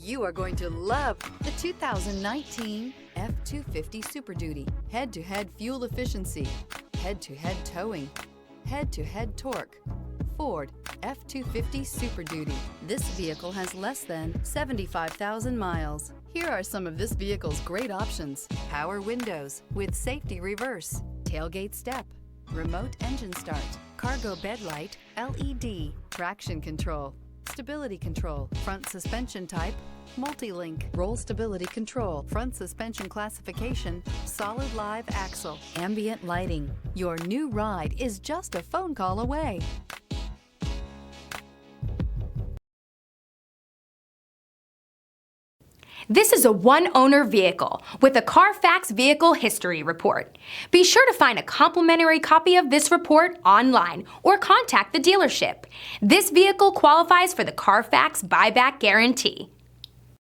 You are going to love the 2019 F-250 Super Duty. Head-to-head fuel efficiency, head-to-head towing, head-to-head torque. Ford F-250 Super Duty. This vehicle has less than 75,000 miles. Here are some of this vehicle's great options: power windows with safety reverse, tailgate step, remote engine start, cargo bed light, LED, traction control, stability control, front suspension type, multi-link, roll stability control, front suspension classification, solid live axle, ambient lighting. Your new ride is just a phone call away. This is a one-owner vehicle with a Carfax Vehicle History Report. Be sure to find a complimentary copy of this report online or contact the dealership. This vehicle qualifies for the Carfax Buyback Guarantee.